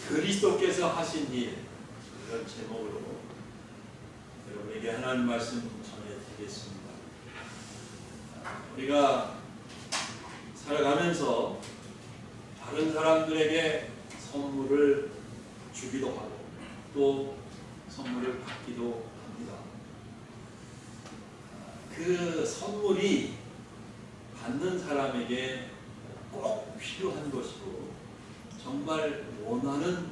그리스도께서 하신 일, 이런 제목으로 여러분에게 하나님 말씀 전해드리겠습니다. 우리가 살아가면서 다른 사람들에게 선물을 주기도 하고 또 선물을 받기도 합니다. 그 선물이 받는 사람에게 꼭 필요한 것이고 정말 원하는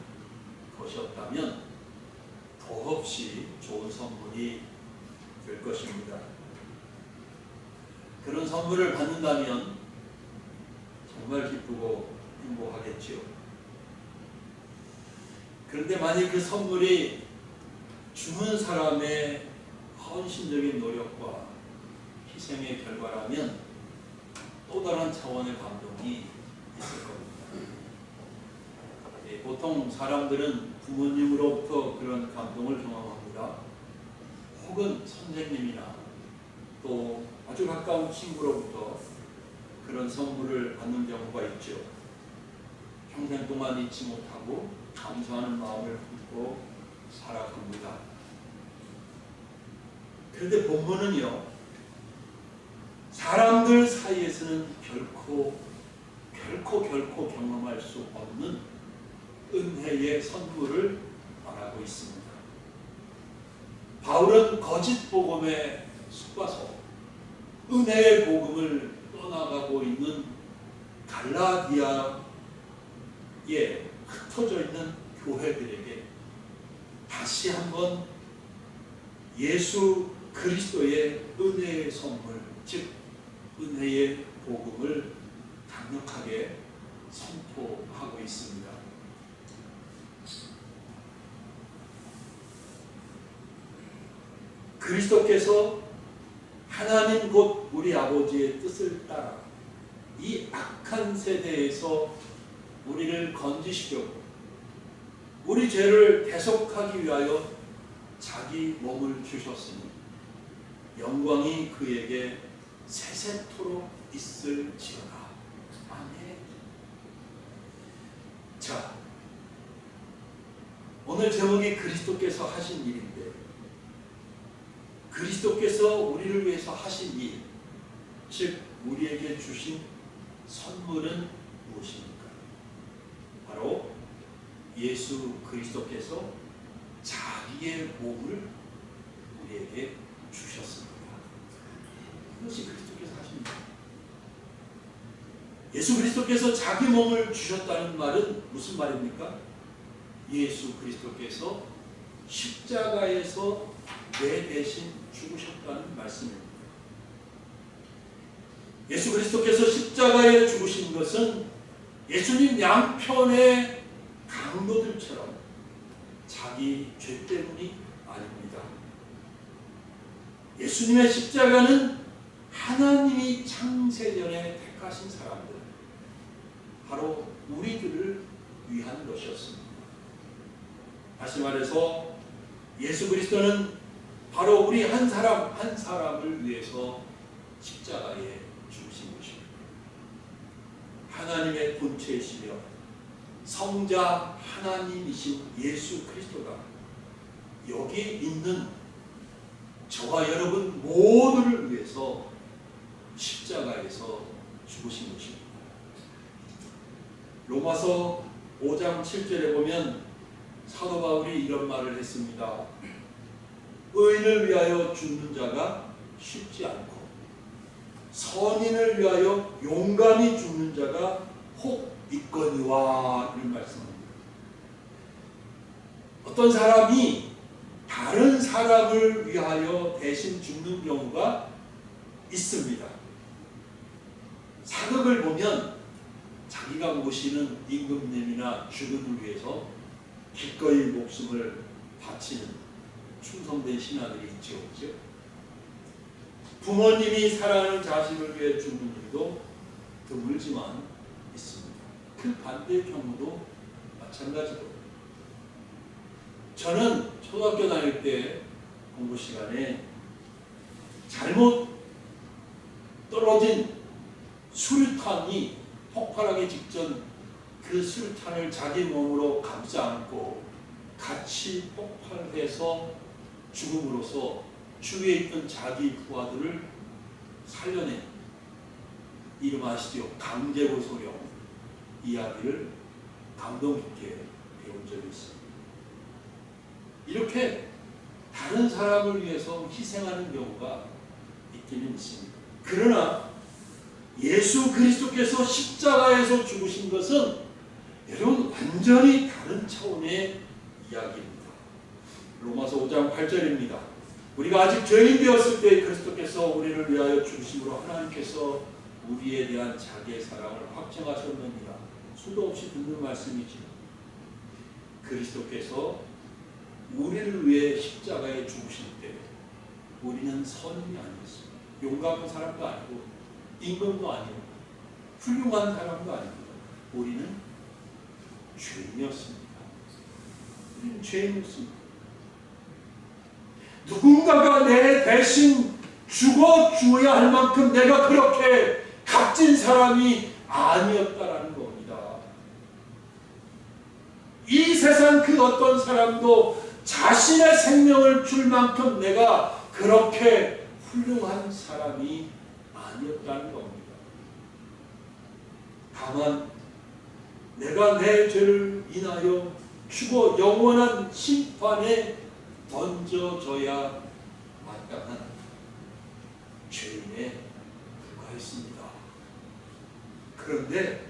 것이었다면 더없이 좋은 선물이 될 것입니다. 그런 선물을 받는다면 정말 기쁘고 행복하겠지요. 그런데 만약 그 선물이 주는 사람의 헌신적인 노력과 희생의 결과라면 또 다른 차원의 감동이 있을 겁니다. 보통 사람들은 부모님으로부터 그런 감동을 경험합니다. 혹은 선생님이나 또 아주 가까운 친구로부터 그런 선물을 받는 경우가 있죠. 평생 동안 잊지 못하고 감사하는 마음을 품고 살아갑니다. 그런데 본문은요, 사람들 사이에서는 결코 경험할 수 없는 은혜의 선물을 말하고 있습니다. 바울은 거짓 복음에 속아서 은혜의 복음을 떠나가고 있는 갈라디아에 흩어져 있는 교회들에게 다시 한번 예수 그리스도의 은혜의 선물, 즉 은혜의 복음을 강력하게 선포하고 있습니다. 그리스도께서 하나님 곧 우리 아버지의 뜻을 따라 이 악한 세대에서 우리를 건지시려고 우리 죄를 대속하기 위하여 자기 몸을 주셨으니 영광이 그에게 세세토록 있을지어다. 아멘. 자, 오늘 제목이 그리스도께서 하신 일인데 그리스도께서 우리를 위해서 하신 일, 즉 우리에게 주신 선물은 무엇입니까? 바로 예수 그리스도께서 자기의 몸을 우리에게 주셨습니다. 그것이 그리스도께서 하신 일. 예수 그리스도께서 자기 몸을 주셨다는 말은 무슨 말입니까? 예수 그리스도께서 십자가에서 내 대신 죽으셨다는 말씀입니다. 예수 그리스도께서 십자가에 죽으신 것은 예수님 양편의 강도들처럼 자기 죄 때문이 아닙니다. 예수님의 십자가는 하나님이 창세전에 택하신 사람들, 바로 우리들을 위한 것이었습니다. 다시 말해서 예수 그리스도는 바로 우리 한 사람을 위해서 십자가에 죽으신 것입니다. 하나님의 본체이시며 성자 하나님이신 예수 그리스도가 여기 있는 저와 여러분 모두를 위해서 십자가에서 죽으신 것입니다. 로마서 5장 7절에 보면 사도 바울이 이런 말을 했습니다. 의인을 위하여 죽는 자가 쉽지 않고 선인을 위하여 용감히 죽는 자가 혹 있거니와, 이런 말씀입니다. 어떤 사람이 다른 사람을 위하여 대신 죽는 경우가 있습니다. 사극을 보면 자기가 모시는 임금님이나 주군을 위해서 기꺼이 목숨을 바치는 충성된 신하들이 있죠. 그렇죠? 부모님이 사랑하는 자식을 위해 죽는 일도 드물지만 있습니다. 그 반대의 경우도 마찬가지로. 저는 초등학교 다닐 때 공부 시간에 잘못 떨어진 수류탄이 폭발하기 직전 그 수류탄을 자기 몸으로 감싸 안고 같이 폭발해서 죽음으로써 주위에 있던 자기 부하들을 살려낸, 이름 아시죠? 강제고소령 이야기를 감동 깊게 배운 적이 있습니다. 이렇게 다른 사람을 위해서 희생하는 경우가 있기는 있습니다. 그러나 예수 그리스도께서 십자가에서 죽으신 것은 여러분 완전히 다른 차원의 이야기입니다. 로마서 5장 8절입니다. 우리가 아직 죄인 되었을 때 그리스도께서 우리를 위하여 죽으심으로 하나님께서 우리에 대한 자기의 사랑을 확증하셨느니라. 수도 없이 듣는 말씀이지. 그리스도께서 우리를 위해 십자가에 죽으실 때 우리는 선인이 아니었습니다. 용감한 사람도 아니고 임금도 아니고 훌륭한 사람도 아닙니다. 우리는 죄인이었습니다. 우리는 죄인이었습니다. 누군가가 내 대신 죽어 주어야 할 만큼 내가 그렇게 값진 사람이 아니었다라는 겁니다. 이 세상 그 어떤 사람도 자신의 생명을 줄 만큼 내가 그렇게 훌륭한 사람이 아니었다는 겁니다. 다만 내가 내 죄를 인하여 죽어 영원한 심판에 던져져야 마땅한 죄인에 불과했습니다. 그런데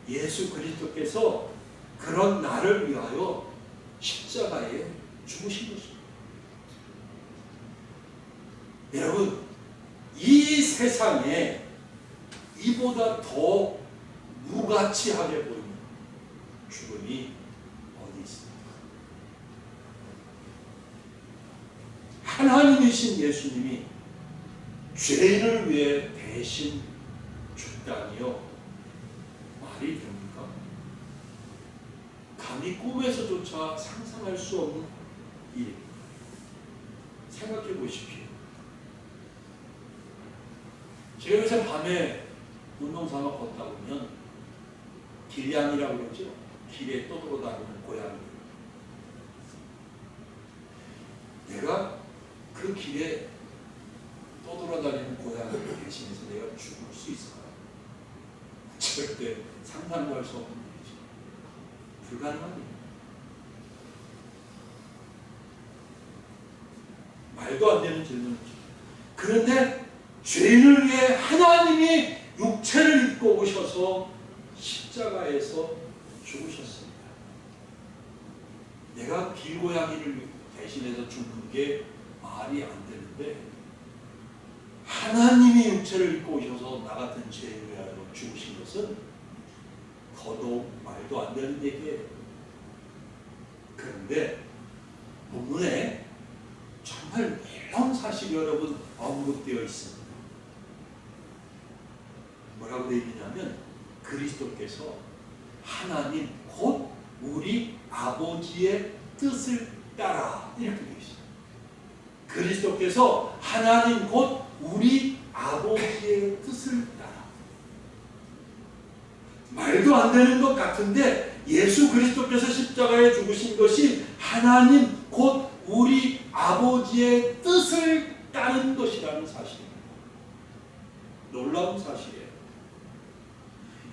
예수 그리스도께서 그런 나를 위하여 십자가에 죽으신 것입니다. 여러분, 이 세상에 이보다 더 무가치하게 보이는 죽음이 어디 있습니까? 하나님이신 예수님이 죄인을 위해 대신 죽다니요, 말이 됩니까? 감히 꿈에서조차 상상할 수 없는 일입니다. 생각해 보십시오. 제가 요새 밤에 운동삼아 걷다 보면 길냥이라고 그러죠. 길에 떠돌아다니는 고양이. 내가 그 길에 떠돌아다니는 고양이를 대신해서 내가 죽을 수 있을까요? 절대 상상도 할 수 없는 일이죠. 불가능한 일입니다. 말도 안 되는 질문이죠. 그런데 죄인을 위해 하나님이 육체를 입고 오셔서 십자가에서 죽으셨습니다. 내가 길고양이를 대신해서 죽는 게 말이 안 되는데 하나님이 육체를 입고 오셔서 나 같은 죄인을 위하여 죽으신 것은 더더욱 말도 안 되는 얘기예요. 그런데 본문에 정말 놀라운 사실이 여러분 언급되어 있습니다. 뭐라고 되어 있느냐면 그리스도께서 하나님 곧 우리 아버지의 뜻을 따라 이렇게 되어 있습니다. 그리스도께서 하나님 곧 우리 아버지의 뜻을 따라. 말도 안 되는 것 같은데 예수 그리스도께서 십자가에 죽으신 것이 하나님 곧 우리 아버지의 뜻을 따른 것이라는 사실입니다. 놀라운 사실이에요.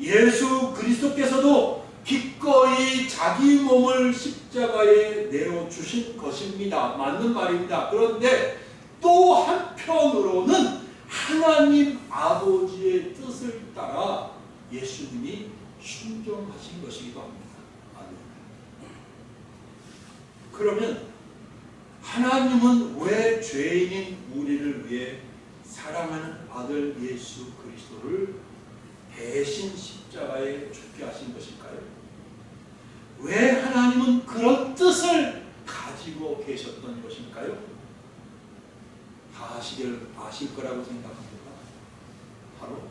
예수 그리스도께서도 기꺼이 자기 몸을 십자가에 내어주신 것입니다. 맞는 말입니다. 그런데 또 한편으로는 하나님 아버지의 뜻을 따라 예수님이 순종하신 것이기도 합니다. 아멘. 그러면 하나님은 왜 죄인인 우리를 위해 사랑하는 아들 예수 그리스도를 대신 십자가에 죽게 하신 것일까요? 왜 하나님은 그런 뜻을 가지고 계셨던 것일까요? 다 아실 거라고 생각합니다. 바로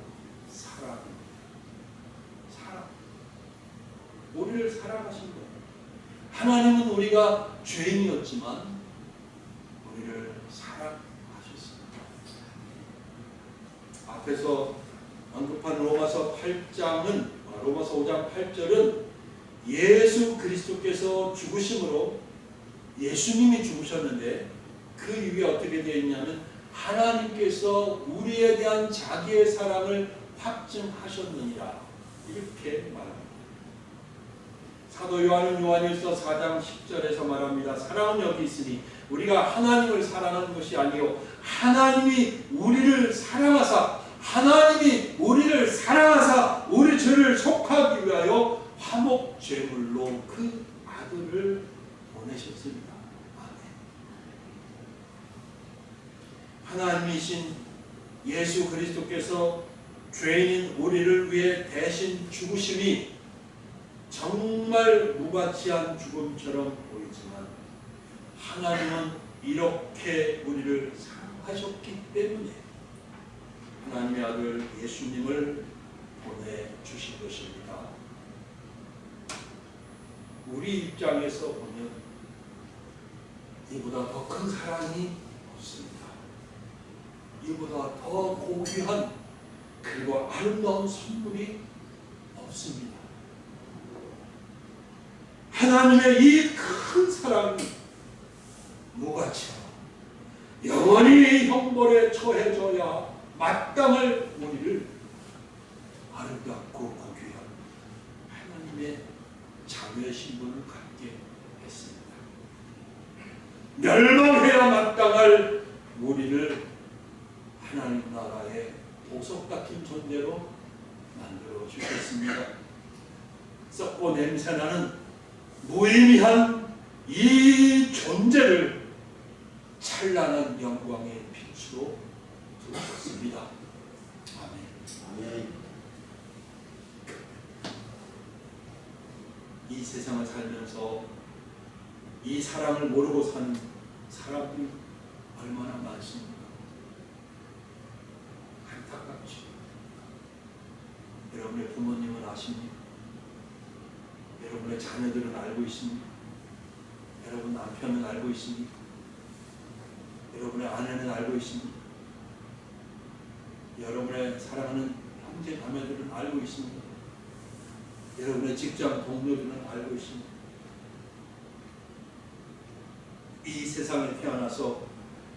사랑입니다. 사랑. 우리를 사랑하신 거예요. 하나님은 우리가 죄인이었지만 우리를 사랑하셨습니다. 앞에서 언급한 로마서 8장은 로마서 5장 8절은 예수 그리스도께서 죽으심으로 예수님이 죽으셨는데 그 이후에 어떻게 되어 있냐면 하나님께서 우리에 대한 자기의 사랑을 확증하셨느니라 이렇게 말합니다. 사도 요한은 요한일서 4장 10절에서 말합니다. 사랑은 여기 있으니 우리가 하나님을 사랑하는 것이 아니요 하나님이 우리를 사랑하사 우리 죄를 속하기 위하여 화목 제물로 그 아들을 보내셨습니다. 아멘. 하나님이신 예수 그리스도께서 죄인인 우리를 위해 대신 죽으심이 정말 무가치한 죽음처럼 보이지만 하나님은 이렇게 우리를 사랑하셨기 때문에 하나님의 아들 예수님을 보내주신 것입니다. 우리 입장에서 보면 이보다 더 큰 사랑이 없습니다. 이보다 더 고귀한 그리고 아름다운 선물이 없습니다. 하나님의 이 큰 사랑이 무가치하고 영원히 형벌에 처해져야 마땅할 우리를 아름답고 고귀한 하나님의 자녀의 신분을 갖게 했습니다. 멸망해야 마땅할 우리를 하나님 나라의 보석 같은 존재로 만들어 주셨습니다. 썩고 냄새나는 무의미한 이 존재를 찬란한 영광의 빛으로 두셨습니다. 아멘. 이 세상을 살면서 이 사랑을 모르고 사는 사람들이 얼마나 많습니까? 안타깝죠. 여러분의 부모님은 아십니까? 여러분의 자녀들은 알고 있습니까? 여러분 남편은 알고 있습니까? 여러분의 아내는 알고 있습니까? 여러분의 사랑하는 형제 자매들은 알고 있습니까? 여러분의 직장 동료들은 알고 있습니까? 이 세상에 태어나서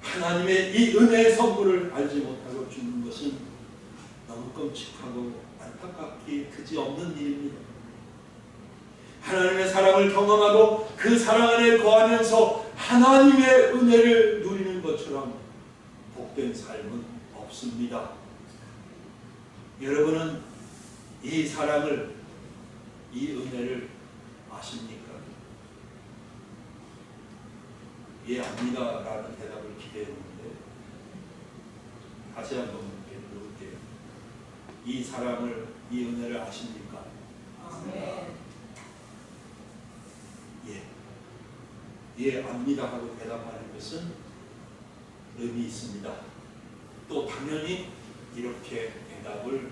하나님의 이 은혜의 선물을 알지 못하고 죽는 것은 너무 끔찍하고 안타깝기 그지없는 일입니다. 하나님의 사랑을 경험하고 그 사랑 안에 거하면서 하나님의 은혜를 누리는 것처럼 복된 삶은 없습니다. 여러분은 이 사랑을, 이 은혜를 아십니까? 예, 압니다 라는 대답을 기대했는데 다시 한번 물을게요. 이 사랑을, 이 은혜를 아십니까? 아멘. 예, 압니다 하고 대답하는 것은 의미 있습니다. 또 당연히 이렇게 대답을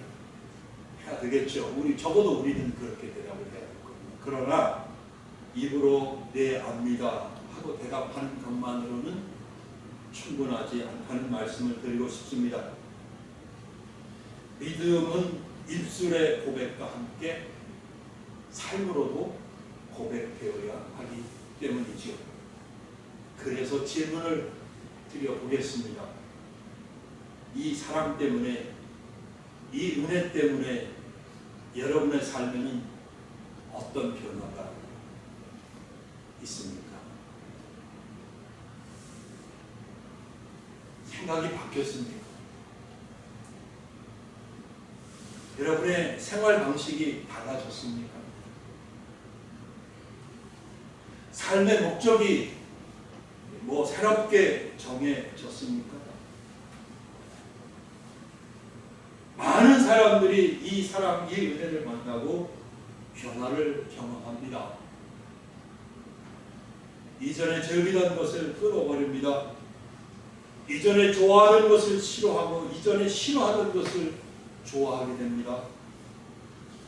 해야 되겠죠. 적어도 우리는 그렇게 대답을 해야 될 겁니다. 그러나 입으로 네, 압니다 하고 대답하는 것만으로는 충분하지 않다는 말씀을 드리고 싶습니다. 믿음은 입술의 고백과 함께 삶으로도 고백되어야 하기 때문이죠. 그래서 질문을 드려보겠습니다. 이 사랑 때문에, 이 은혜 때문에 여러분의 삶에는 어떤 변화가 있습니까? 생각이 바뀌었습니까? 여러분의 생활 방식이 달라졌습니까? 삶의 목적이 새롭게 정해졌습니까? 많은 사람들이 이 사랑, 이 은혜를 만나고 변화를 경험합니다. 이전에 즐기던 것을 끊어버립니다. 이전에 좋아하던 것을 싫어하고 이전에 싫어하던 것을 좋아하게 됩니다.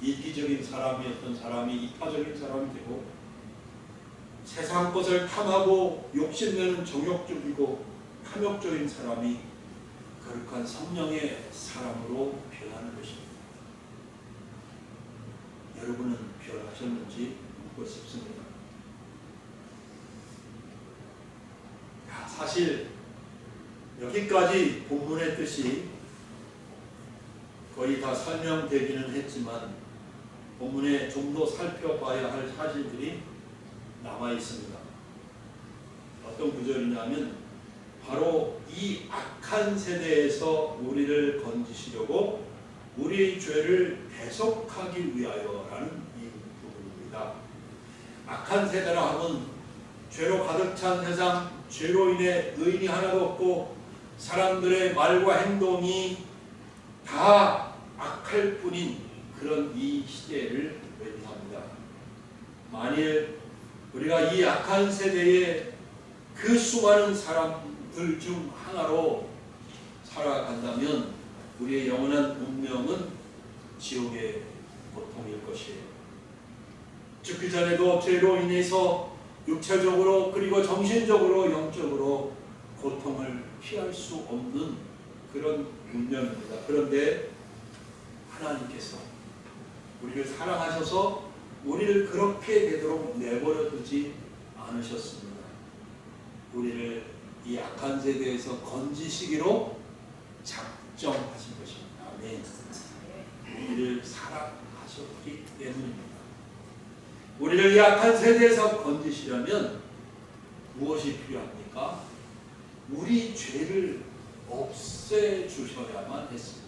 이기적인 사람이었던 사람이 이타적인 사람이 되고 세상 것을 탐하고 욕심내는 정욕적이고 탐욕적인 사람이 거룩한 성령의 사람으로 변하는 것입니다. 여러분은 변하셨는지 묻고 싶습니다. 사실 여기까지 본문의 뜻이 거의 다 설명되기는 했지만 본문에 좀 더 살펴봐야 할 사실들이 남아 있습니다. 어떤 구절이냐면 바로 이 악한 세대에서 우리를 건지시려고 우리의 죄를 대속하기 위하여라는 이 부분입니다. 악한 세대라 하면 죄로 가득 찬 세상, 죄로 인해 의인이 하나도 없고 사람들의 말과 행동이 다 악할 뿐인 그런 이 시대를 의미합니다. 만일 우리가 이 악한 세대에 그 수많은 사람들 중 하나로 살아간다면 우리의 영원한 운명은 지옥의 고통일 것이에요. 죽기 전에도 죄로 인해서 육체적으로 그리고 정신적으로 영적으로 고통을 피할 수 없는 그런 운명입니다. 그런데 하나님께서 우리를 사랑하셔서 우리를 그렇게 되도록 내버려 두지 않으셨습니다. 우리를 이 악한 세대에서 건지시기로 작정하신 것입니다. 아멘. 우리를 사랑하셨기 때문입니다. 우리를 이 악한 세대에서 건지시려면 무엇이 필요합니까? 우리 죄를 없애주셔야만 했습니다.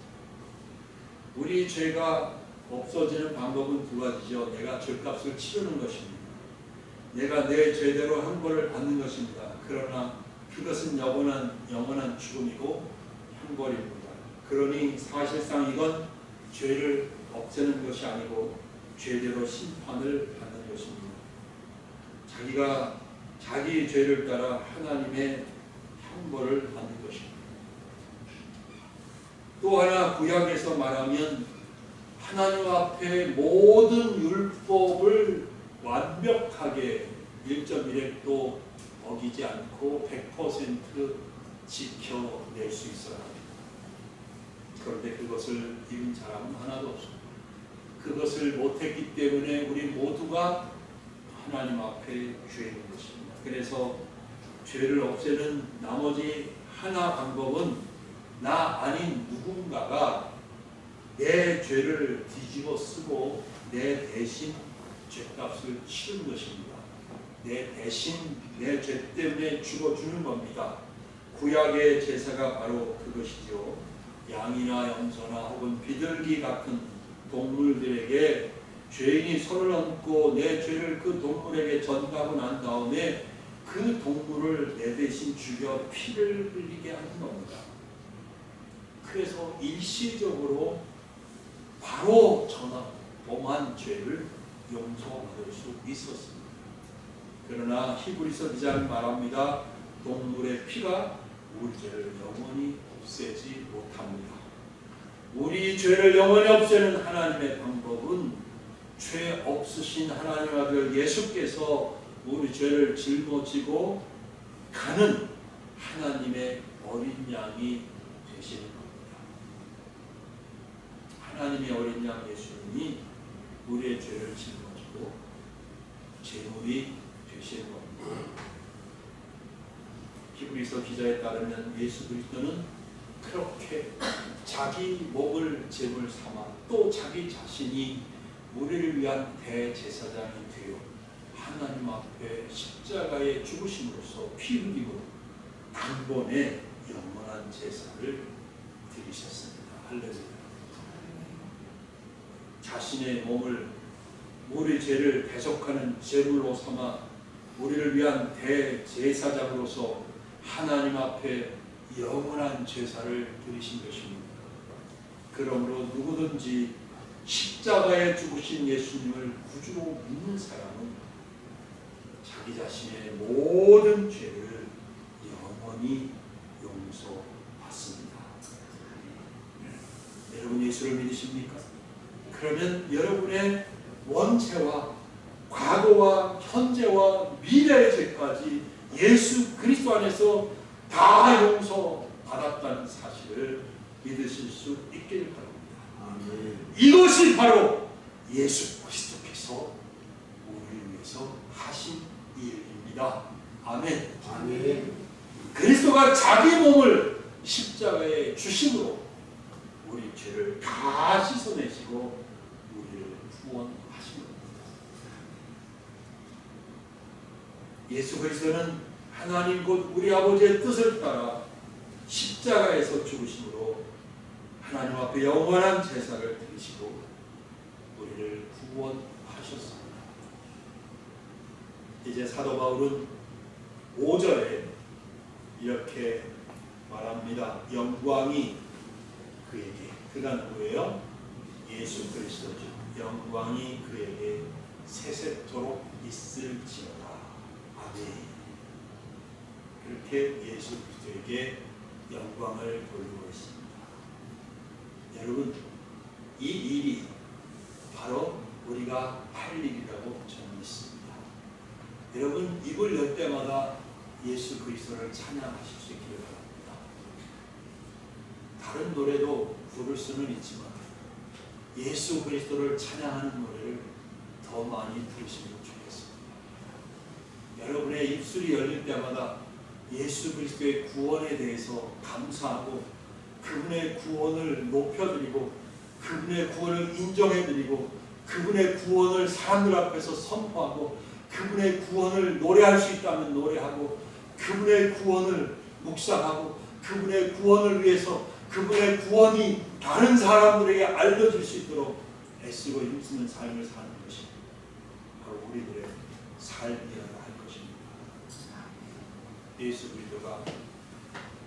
우리 죄가 없어지는 방법은 두 가지죠. 내가 죄값을 치르는 것입니다. 내가 내 죄대로 형벌을 받는 것입니다. 그러나 그것은 영원한 죽음이고 형벌입니다. 그러니 사실상 이건 죄를 없애는 것이 아니고 죄대로 심판을 받는 것입니다. 자기가 자기 죄를 따라 하나님의 형벌을 받는 것입니다. 또 하나 구약에서 말하면 하나님 앞에 모든 율법을 완벽하게 1.1획도 어기지 않고 100% 지켜낼 수 있어야 합니다. 그런데 그것을 이룬 사람은 하나도 없습니다. 그것을 못했기 때문에 우리 모두가 하나님 앞에 죄인 것입니다. 그래서 죄를 없애는 나머지 하나 방법은 나 아닌 누군가가 내 죄를 뒤집어 쓰고 내 대신 죄값을 치른 것입니다. 내 대신 내 죄 때문에 죽어주는 겁니다. 구약의 제사가 바로 그것이죠. 양이나 염소나 혹은 비둘기 같은 동물들에게 죄인이 손을 얹고 내 죄를 그 동물에게 전가하고 난 다음에 그 동물을 내 대신 죽여 피를 흘리게 하는 겁니다. 그래서 일시적으로 바로 범한 죄를 용서받을 수 있었습니다. 그러나 히브리서 기자는 말합니다. 동물의 피가 우리 죄를 영원히 없애지 못합니다. 우리 죄를 영원히 없애는 하나님의 방법은 죄 없으신 하나님 아들 예수께서 우리 죄를 짊어지고 가는 하나님의 어린 양이 되시는 겁니다. 하나님의 어린 양 예수님이 우리의 죄를 짊어지고 제물이 되시는 겁니다. 히브리서 기자에 따르면 예수 그리스도는 그렇게 자기 몸을 제물 삼아 또 자기 자신이 우리를 위한 대제사장이 되어 하나님 앞에 십자가에 죽으심으로써 피 흘림으로 단번에 영원한 제사를 드리셨습니다. 할렐루야. 자신의 몸을 우리 죄를 대속하는 제물로 삼아 우리를 위한 대제사장으로서 하나님 앞에 영원한 제사를 드리신 것입니다. 그러므로 누구든지 십자가에 죽으신 예수님을 구주로 믿는 사람은 자기 자신의 모든 죄를 영원히 용서받습니다. 여러분 예수를 믿으십니까? 그러면 여러분의 원죄와 과거와 현재와 미래의 죄까지 예수 그리스도 안에서 다 용서받았다는 사실을 믿으실 수 있기를 바랍니다. 이것이 바로 예수 그리스도 주께서 우리를 위해서 하신 일입니다. 아멘. 아멘. 그리스도가 자기 몸을 십자가에 주심으로 우리 죄를 다 씻어내시고 우리를 구원하신 겁니다. 예수 그리스도는 하나님 곧 우리 아버지의 뜻을 따라 십자가에서 죽으심으로 하나님 앞에 영원한 제사를 드리시고 우리를 구원하셨습니다. 이제 사도 바울은 5절에 이렇게 말합니다. 영광이 그에게, 그가 누구예요? 예수 그리스도죠. 영광이 그에게 세세토록 있을지어다. 아멘. 그렇게 예수 그리스도에게 영광을 돌리고 있습니다. 여러분, 이 일이 바로 우리가 할 일이라고 저는 믿습니다. 여러분, 입을 열 때마다 예수 그리스도를 찬양하실 수 있기를 바랍니다. 다른 노래도 부를 수는 있지만 예수 그리스도를 찬양하는 노래를 더 많이 들으시면 좋겠습니다. 여러분의 입술이 열릴 때마다 예수 그리스도의 구원에 대해서 감사하고 그분의 구원을 높여드리고 그분의 구원을 인정해드리고 그분의 구원을 사람들 앞에서 선포하고 그분의 구원을 노래할 수 있다면 노래하고 그분의 구원을 묵상하고 그분의 구원을 위해서 그분의 구원이 다른 사람들에게 알려질 수 있도록 애쓰고 힘쓰는 삶을 사는 것이 바로 우리들의 삶이라고 할 것입니다. 예수 그리스도가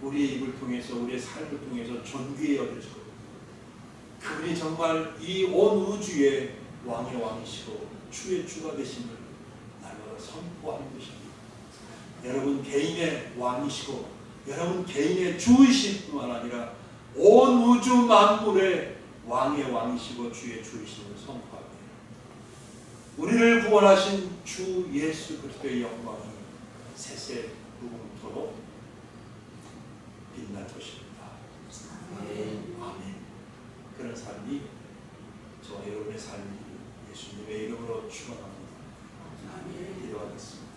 우리의 입을 통해서 우리의 삶을 통해서 존귀에 여겨지고 그분이 정말 이 온 우주의 왕의 왕이시고 주의 주가 되심을 날마다 선포하는 것입니다. 여러분 개인의 왕이시고 여러분 개인의 주이실 뿐만 아니라 온 우주 만물의 왕의 왕이시고 주의 주이심을 선포합니다. 우리를 구원하신 주 예수 그리스도의 영광이 세세 무궁토록 빛날 것입니다. 아멘. 그런 삶이 저와 여러분의 삶이 예수님의 이름으로 축원합니다. 기도하겠습니다.